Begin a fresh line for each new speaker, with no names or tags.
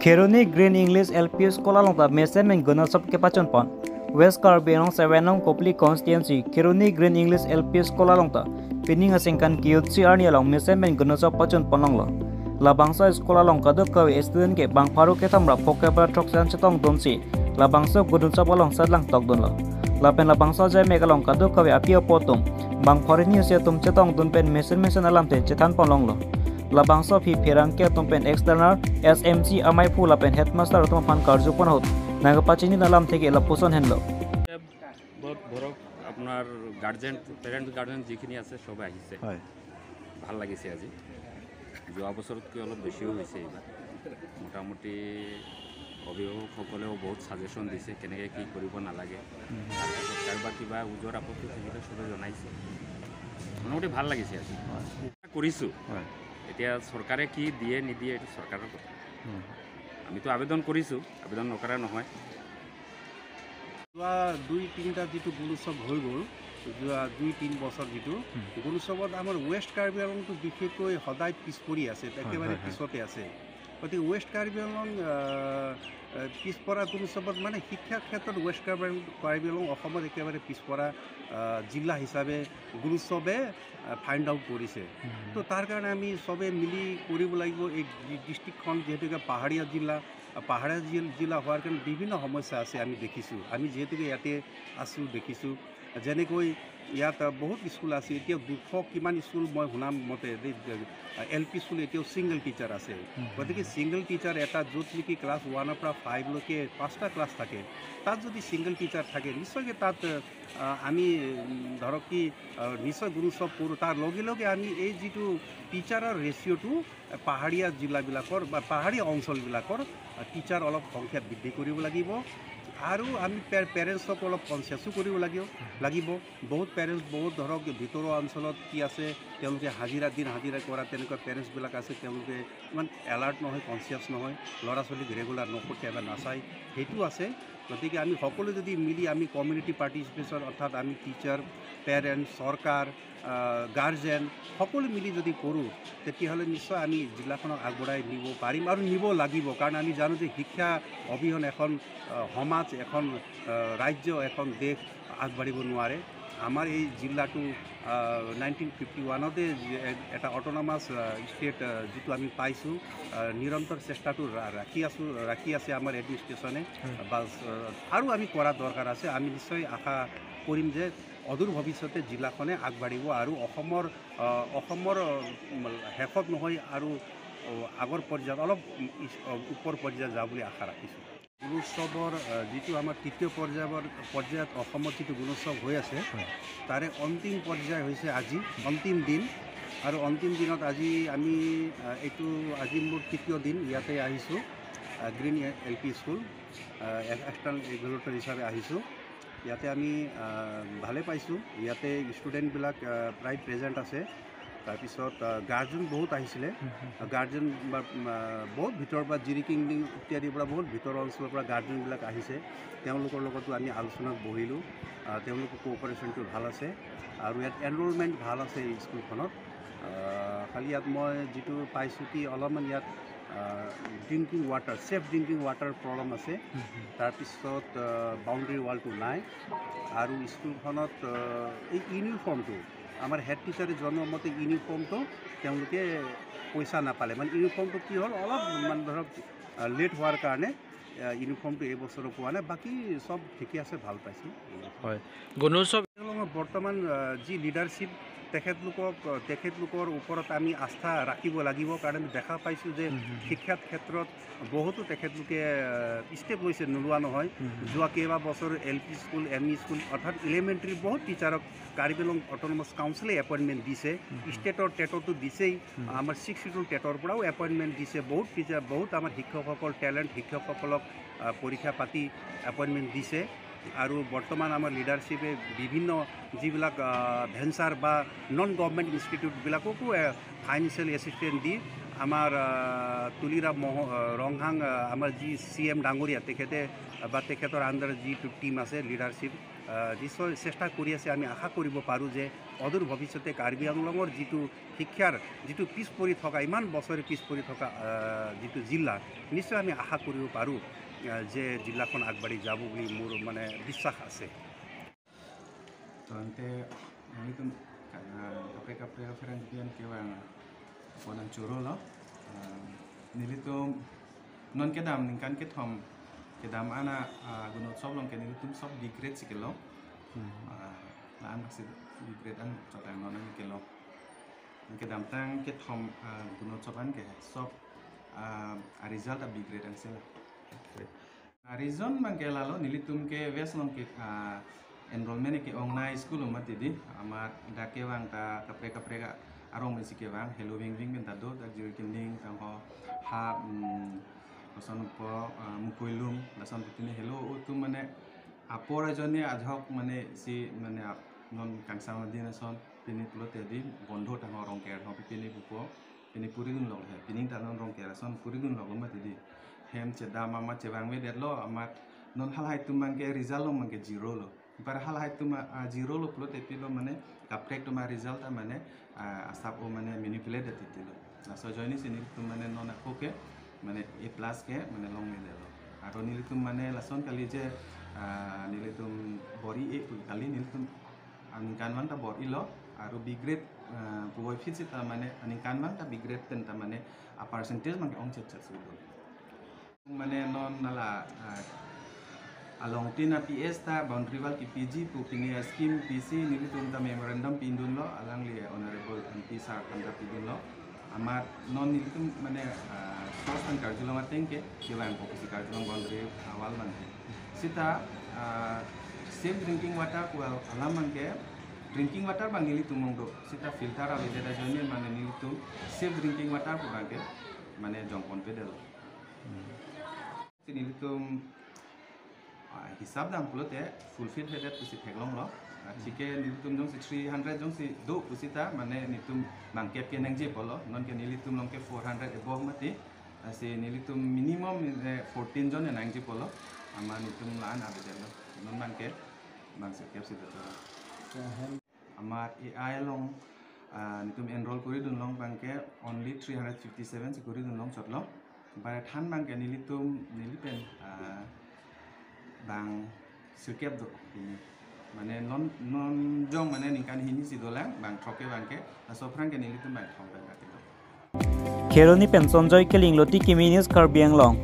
Kheroni Green English LP School alongta measurement guna sab ke pachon pon West Karbi along 7 Kopli constituency Kheroni Green English LP School alongta pinning asingkan kiutsi arni along measurement guna sab pachon pononglo labangsa school along kadu kawi student ke bang paru ke tamra pokebra troksan chetong donsi labangsa gudun sab along sadlang tok donlo lapen labangsa jai megalong kadu kawi apio potom bang foreign se tum chetong dun pen measurement alam te chetan pononglo labangso phi phirangke tumpen external SMC amai pu lapen headmaster tum fan karju pon hot naga pachini nalam theke laposon henlo
বহুত বড় আপনার guardian parent guardian যিখিনি আছে সবাই আহিছে হয় ভাল লাগিছে আজি যোৱা বছৰতকৈ অলপ বেছিও হৈছে এইবাৰ মোটামুটি অভিভাৱকসকলেও বহুত সাজেশন দিছে কেনেকৈ কি কৰিব নালাগে কাৰোবাৰ কিবা উজৰ আপত্তি থাকিলে সবে জনাইছে মোটামুটি ভাল লাগিছে আজি কৰিছোঁ এতিয়া চৰকাৰে কি দিয়ে নিদিয়ে এইটো চৰকাৰৰ কথা আমিতো আবেদন কৰিছোঁ আবেদন নকৰা নহয়
যোৱা 2-3টা যেটো গুণোৎসৱ হৈ গ'ল যোৱা 2-3 বছৰ যেটো গুণোৎসৱত আমাৰ ৱেষ্ট কাৰ্বি আংলংটো বিশেষকৈ সদায় পিছ পৰি আছে একেবাৰে পিছতে আছে গতিকে ৱেষ্ট কাৰ্বি আংলং পিছপৰা গুণোৎসৱত মানে শিক্ষাৰ ক্ষেত্ৰত ৱেষ্ট কাৰ্বি আংলং অসমত একেবাৰে পিছপৰা জিলা হিচাপে গুণোৎসৱে ফাইণ্ড আউট কৰিছে তো তাৰ কাৰণে আমি চবে মিলি কৰিব লাগিব এই ডিষ্ট্ৰিক্টখন যিহেতুকে পাহাৰীয়া জিলা হোৱাৰ কাৰণে বিভিন্ন সমস্যা আছে আমি দেখিছোঁ আমি যিহেতুকে ইয়াতে আছোঁ দেখিছোঁ যেনেকৈ ইয়াত বহুত স্কুল আছে এতিয়াও 200 কিমান স্কুল মই শুনা মতে LP স্কুল এতিয়াও ছিংগল টিচাৰ আছে গতিকে ছিংগল টিচাৰ এটা য'ত নেকি ক্লাছ 1ৰ পৰা 5লৈকে 5টা ক্লাছ থাকে তাত যদি ছিংগল টিচাৰ থাকে নিশ্চয়কৈ তাত আমি ধৰক কি নিশ্চয় গুণোৎসৱ কৰোঁ তাৰ লগে লগে আমি এই যিটো টিচাৰৰ ৰেচিঅ'টো পাহাৰীয়া জিলাবিলাকৰ বা পাহাৰীয়া অঞ্চলবিলাকৰ টিচাৰ অলপ সংখ্যা বৃদ্ধি কৰিব লাগিব আৰু আমি পেৰেণ্টছক অলপ কনচিয়াছো কৰিব লাগিব বহুত পেৰেণ্টছ বহুত ধৰক ভিতৰুৱা অঞ্চলত কি আছে তেওঁলোকে হাজিৰা কৰা তেনেকুৱা পেৰেণ্টছবিলাক আছে তেওঁলোকে ইমান এলাৰ্ট নহয় কনচিয়াছ নহয় ল'ৰা ছোৱালীক ৰেগুলাৰ নপঠিয়াই বা নাচায় সেইটো আছে গতিকে আমি সকলো যদি মিলি আমি কমিউনিটি পাৰ্টিচিপেশ্যন অৰ্থাৎ আমি টিচাৰ পেৰেণ্টছ চৰকাৰ গাৰ্জেন সকলো মিলি যদি কৰোঁ তেতিয়াহ'লে নিশ্চয় আমি জিলাখনক আগবঢ়াই নিব পাৰিম আৰু নিব লাগিব কাৰণ আমি জানো যে শিক্ষা অবিহনে এখন সমাজ এখন ৰাজ্য এখন দেশ আগবাঢ়িব নোৱাৰে আমাৰ এই জিলাটো 1951তে এটা অট'নমাছ ষ্টেট যিটো আমি পাইছোঁ নিৰন্তৰ চেষ্টাটো ৰাখি আছে আমাৰ এডমিনিষ্ট্ৰেশ্যনে বা আৰু আমি কৰা দৰকাৰ আছে আমি নিশ্চয় আশা কৰিম যে অদূৰ ভৱিষ্যতে জিলাখনে আগবাঢ়িব আৰু অসমৰ শেষত নহয় আৰু আগৰ পৰ্যায়ত অলপ ওপৰ পৰ্যায়ত যাব বুলি আশা ৰাখিছোঁ গুণোৎসৱৰ যিটো আমাৰ তৃতীয় পৰ্যায়ত অসমত যিটো গুণোৎসৱ হৈ আছে তাৰে অন্তিম পৰ্যায় হৈছে আজি অন্তিম দিন আৰু অন্তিম দিনত আজি আমি আজি মোৰ তৃতীয় দিন ইয়াতে আহিছোঁ green LP school external regulator হিচাপে আহিছোঁ ইয়াতে আমি ভালে পাইছোঁ ইয়াতে ষ্টুডেণ্টবিলাক প্ৰায় প্ৰেজেণ্ট আছে তাৰপিছত গাৰ্জেন বহুত আহিছিলে গাৰ্জেন বহুত ভিতৰৰ পৰা জিৰিকিং ইত্যাদিৰ পৰা বহুত ভিতৰৰ অঞ্চলৰ পৰা গাৰ্জেনবিলাক আহিছে তেওঁলোকৰ লগতো আমি আলোচনাত বহিলোঁ তেওঁলোকৰ কোঅপাৰেশ্যনটো ভাল আছে আৰু ইয়াত এনৰলমেণ্ট ভাল আছে এই স্কুলখনত খালি ইয়াত মই যিটো পাইছোঁ কি অলপমান ইয়াত ছেফ ড্ৰিংকিং ৱাটাৰ প্ৰব্লেম আছে তাৰপিছত বাউণ্ডেৰী ৱালটো নাই আৰু স্কুলখনত এই ইউনিফৰ্মটো আমাৰ হেড টিচাৰে জনোৱা মতে ইউনিফৰ্মটো তেওঁলোকে পইচা নাপালে মানে ইউনিফৰ্মটো কি হ'ল অলপ মানে ধৰক লেট হোৱাৰ কাৰণে ইউনিফৰ্মটো এই বছৰো পোৱা নাই বাকী চব ঠিকে আছে ভাল পাইছোঁ
হয় গুণোৎসৱ
বৰ্তমান যি লিডাৰশ্বিপ তেখেতলোকৰ ওপৰত আমি আস্থা ৰাখিব লাগিব কাৰণ দেখা পাইছোঁ যে শিক্ষাৰ ক্ষেত্ৰত বহুতো তেখেতলোকে ষ্টেপ লৈছে নোলোৱা নহয় যোৱা কেইবা বছৰ LP স্কুল ME স্কুল অৰ্থাৎ এলিমেণ্টাৰী বহুত টিচাৰক কাৰ্বি আংলং অট'নমাছ কাউন্সিলে এপইণ্টমেণ্ট দিছে ষ্টেটৰ টেটতো দিছেই আমাৰ 6 শিডিউল টেটৰ পৰাও এপইণ্টমেণ্ট দিছে বহুত টিচাৰ বহুত আমাৰ শিক্ষকসকল টেলেণ্ট শিক্ষকসকলক পৰীক্ষা পাতি এপইণ্টমেণ্ট দিছে আৰু বৰ্তমান আমাৰ লিডাৰশ্বিপে বিভিন্ন যিবিলাক ভেঞ্চাৰ বা নন গভৰ্ণমেণ্ট ইনষ্টিটিউটবিলাককো ফাইনেন্সিয়েল এছিষ্টেণ্ট দি আমাৰ তুলিৰাম ৰংহাং আমাৰ যি CM ডাঙৰীয়া তেখেতে বা তেখেতৰ আণ্ডাৰ যিটো টীম আছে লিডাৰশ্বিপ নিশ্চয় চেষ্টা কৰি আছে। আমি আশা কৰিব পাৰোঁ যে অদূৰ ভৱিষ্যতে কাৰ্বি আংলঙৰ যিটো শিক্ষাৰ যিটো পিছ পৰি থকা ইমান বছৰে পিছ পৰি থকা যিটো জিলা, নিশ্চয় আমি আশা কৰিব পাৰোঁ যে জিলাখন আগবাঢ়ি যাব বুলি মোৰ মানে বিশ্বাস আছে।
Itu kapre referensi pian kewan ponan curo lo nilitum non kedam ningkan ketom kedam ana gunot sob long nilitum sob di grade sikelo an maksud di grade an coba non an kelo kedam tang ketom gunot sob an ke sob result di grade an sela reason mangkela lo nilitum ke west long ke enrollment ke online school umat ini amat dake wang ta kapre ka arong mesi ke wang hello wing ben ta do ta jiri kinding tang ho ha kosan po mukoilum lasan tini hello tu mane apora jone adhok mane si mane non kangsa madina son pini pulo tedi bondo tang orong ke ho pini buko pini purigun log he pini ta non rong ke son purigun log umat ini hem ceda mama cewang we detlo amat non hal hai tu mangke result lo mangke zero lo para hal hai tu zero lo pulo tepi lo mane kaprek tu ma result ta mane asap o mane manipulate titi lo na so joini sini tu mane non oke mane A plus ke mane long le lo aro nilitum mane lason kali je nilitum bori e kali nilitum aningkan wang ta bori lo aro B grade puoi fit sita mane aningkan wang ta B grade ten ta mane a percentage mangke ong chat sudo mane non nala along tina PS ta boundary wall ki PG pu pini scheme PC nilitum ta memorandum pindun lo alang li honorable MP sa kanta pindun lo amat non nilitum mane source and karjulong atengke kiwang fokus karjulong boundary awal mante sita safe drinking water ku alam mangke drinking water bang nilitum mongdo sita filter ali deta jone mane nilitum safe drinking water ku bangke mane jongpon pedal nilitum hisab dam pulo te fulfill headed pusi theglong lo chike nilitum jong 300 jong si do pusita mane nitum bangkep ke nang je polo non ke nilitum long ke 400 above mati asi nilitum minimum 14 jon nang je polo ama nitum lan abedelo non bangke bang sekep si to ama AI long nitum enroll kori dun long bangke only 357 si kori dun long chotlo bare than bangke nilitum nilipen bang sekep do ini mane non jong mane ningkan hini si dolang bang troke bangke asofrang ke nilitum bang thong bang
Kheroni pension joy keling loti kiminis Karbi Anglong